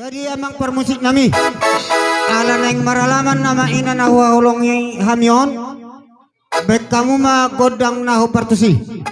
Jadi amang permusik nami. Ala neng maralaman nama ina nahu hulongi hamyon. Bek kamu mah godang nahu partusi.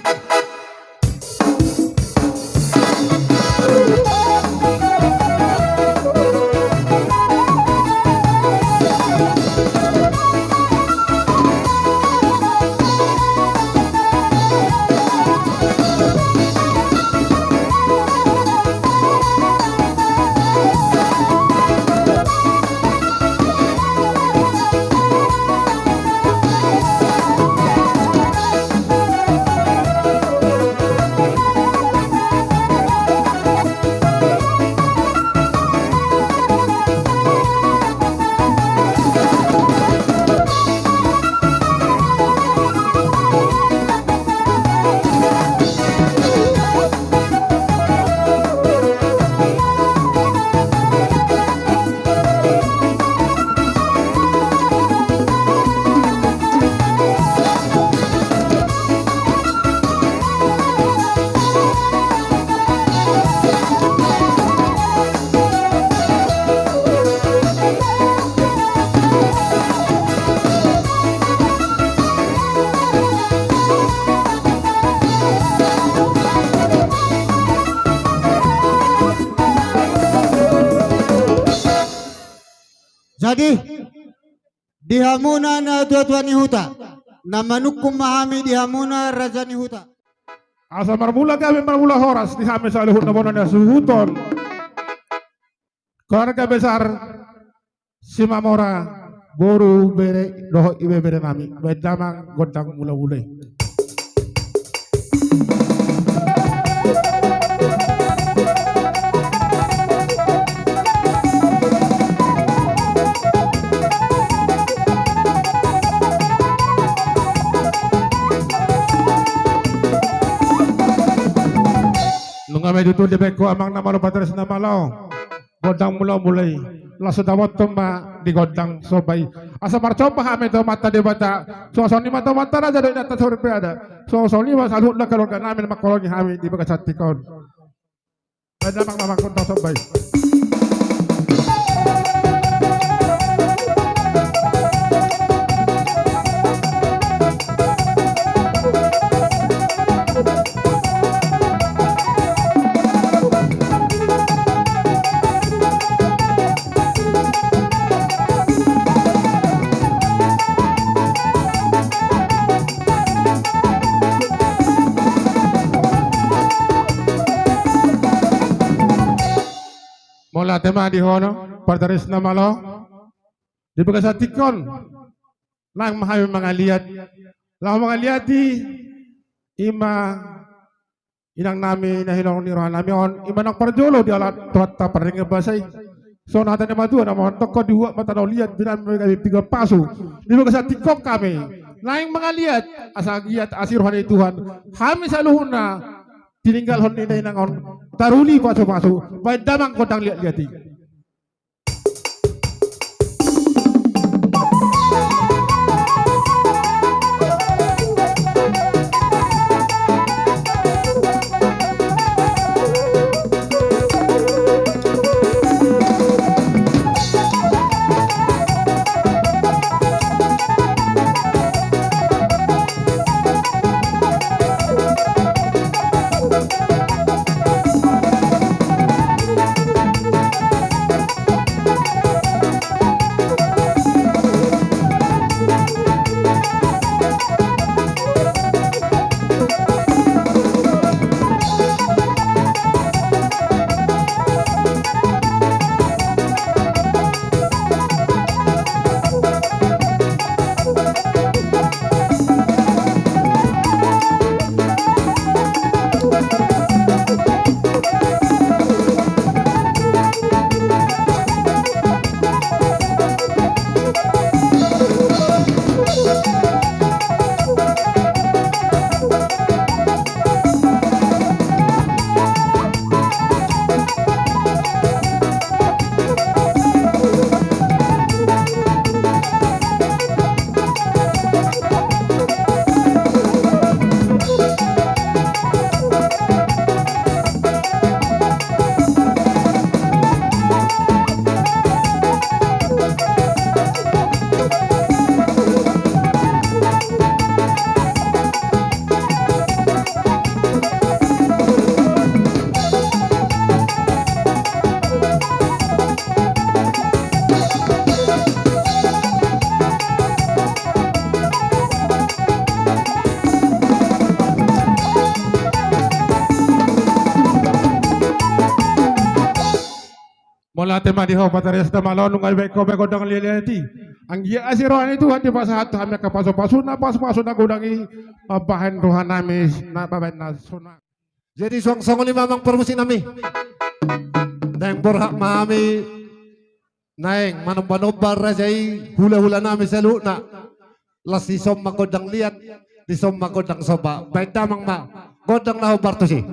Jadi dihamuna na dua-dua ni huta. Namanukum mahami dihamuna raja ni huta. Asa marmula kami marmula horas di kami sa luhut na bono na suhuton. Keluarga besar Simamora boru bere doho ibe bere nami. Bedamang godang mula-mulai. Kami dito di beko amang nama lo patres na malaw godang mula mulai laso dawat tumba di godang sobay asa marcoba kami to mata di bata so ni mata na jadi data sorpe ada so ni mas alhut na kalorga namin makoloni kami di pagkasatikon ada mang mamakon to sobay. Mola tema di hono partaris na malo di pagkasatikon lang mahayo mga liat lang mga liati ima inang nami na hilong ni rohan nami on ima nang parjolo di alat tuat ta paring basay so natin na madua na mohon toko diwa matanaw liat binami kami tiga paso di pagkasatikon kami lang mga liat asa liat asir rohan Tuhan kami sa luhun na tinggal hon ini nang on taruli paso baik damang kodang lihat-lihati. Mula tema diho patares na malo nung ay ko ba kodang liliyati. Ang iya asiroan itu hati pasahat kami kapaso-paso na paso-paso na kudangi bahan Tuhan namin na babae na sunak. Jadi suang-suang ni mamang permusin nami. Nang borhak mami naeng manumba-numba rajai hula-hula nami selu na las isom magodang liat isom magodang soba. Baik damang ma godang lahu bartosi.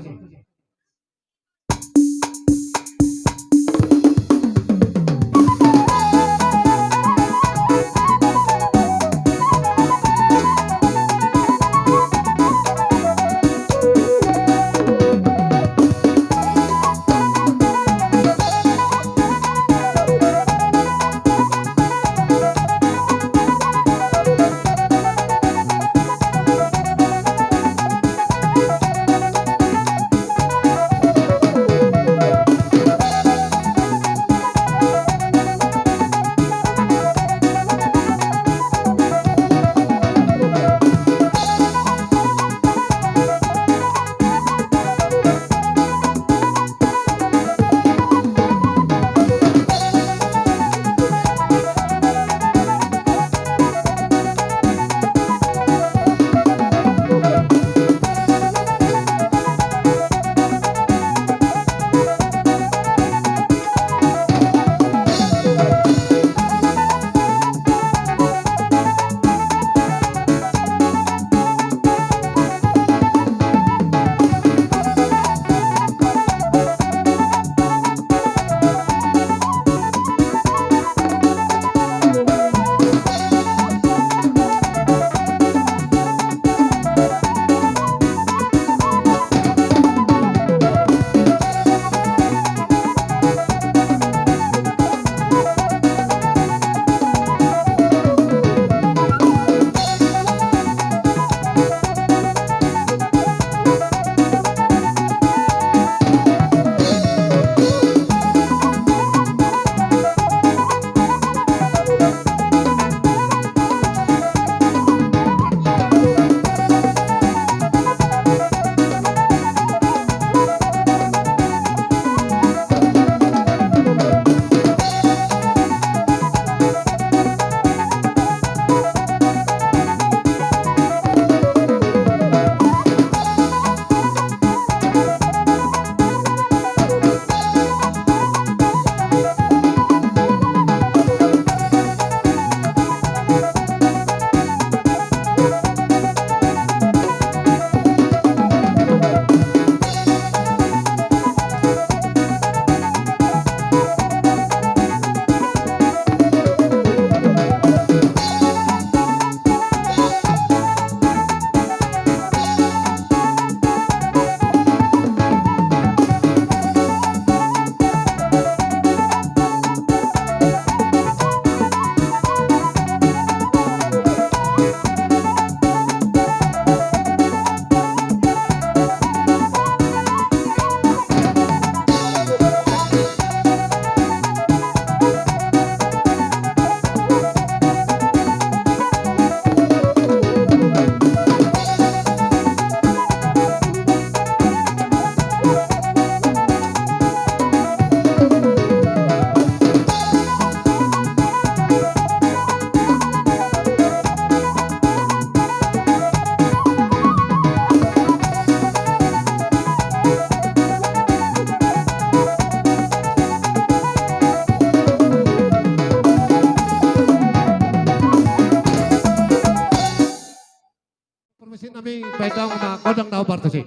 Permusin nami baik damang ma godang lahu bartosi.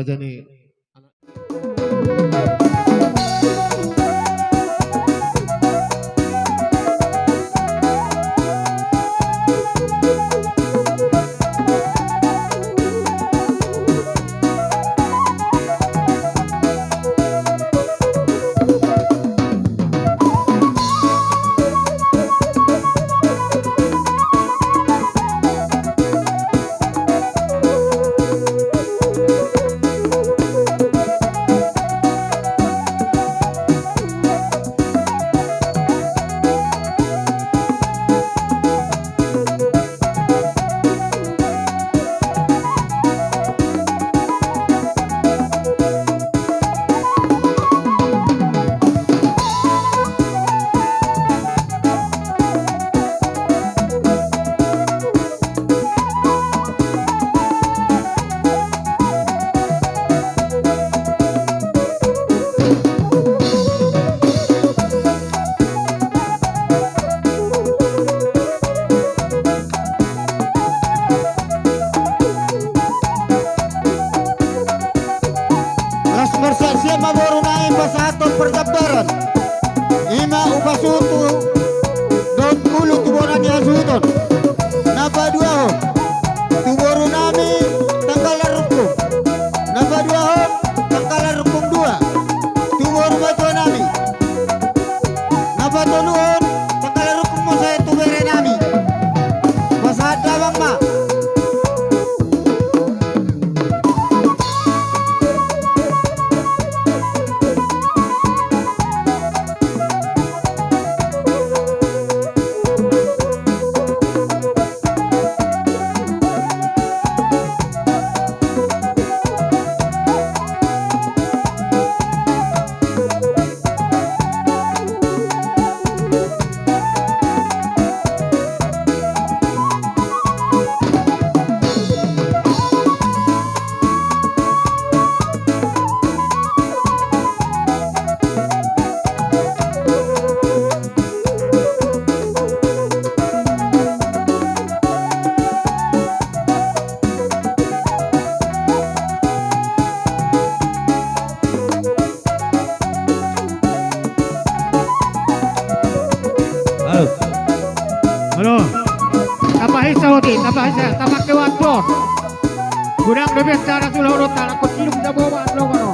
raja ni. Bersaksi maboru naim basato perjabaran ima ubasutu don mulu tuboran ya suton napa dua ho tuboru nami tanggal rukum napa dua ho tanggal rukum dua tuboru bato nami napa tonuhon tanggal rukum mo saya tubere nami basada bang ma Halo, tapahisa hoti, tapahisa, tapak kewan bos. Gudang lebih cara sulah urutan, aku ciluk dah bawa lo kono.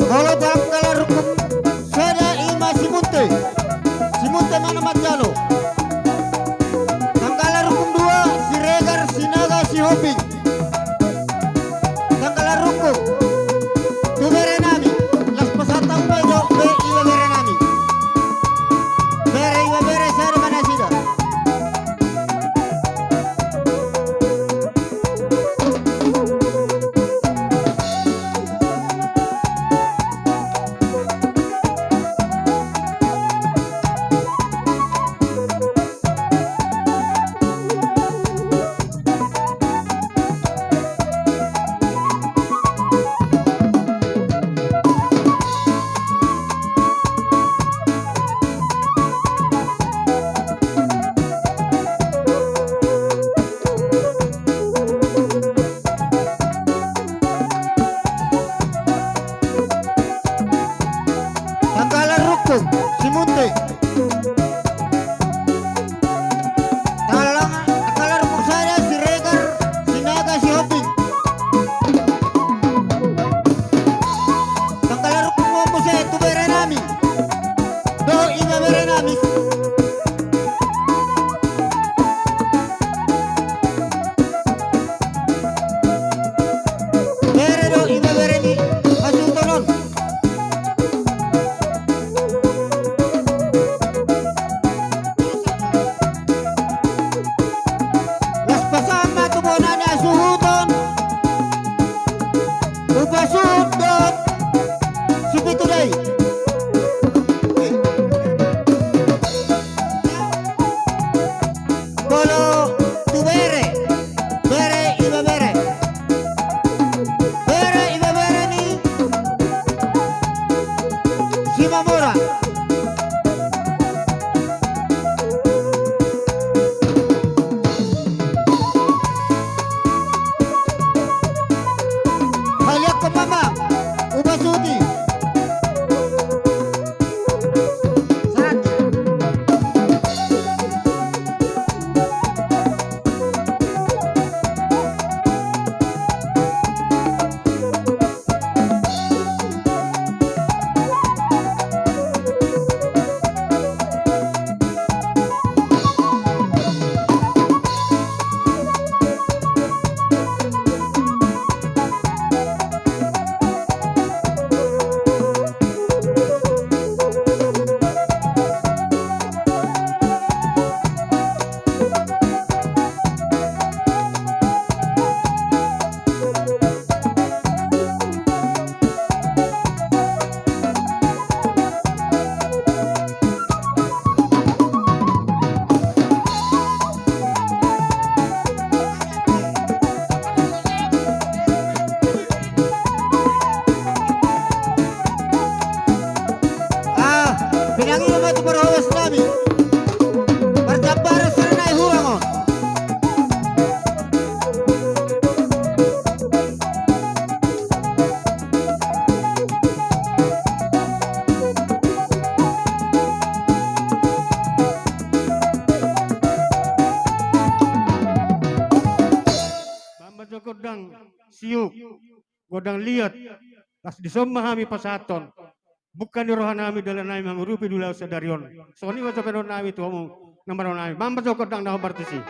Kalau tanggal rukum saya ima simunte mana matjalo tanggal rukum dua si regar sinaga si hobi tanggal rukum tu bere nami las pasata ubedo be iwa bere nami bere iwa bere saya mana sida tanggal rukum simunte tanggal rukum saya si regar sinaga si hobi tanggal rukum mo saya tu bere nami do ima bere nami bere do ima bere ni asutonon Mamora. Haliak ke Mama, Ubasuti. Pinangin naman ito para hawas namin. Parjabaran sa rinay hurangon. Bamba godang siuk, godang liat, las disomahami pasaton. Bukan di rohan nami dalam nami mengurupi dulu sedarion. Soni waca penon nami tu kamu nomor nami. Bamba godang dah partisi.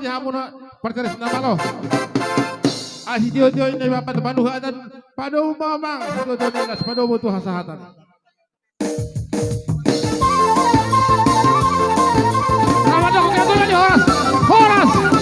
di hamuna partares na malo. Si Dio ini bapak panuhatan padu mamang Dio nas padu butuh hasahatan. Sama dong katulan di Horas.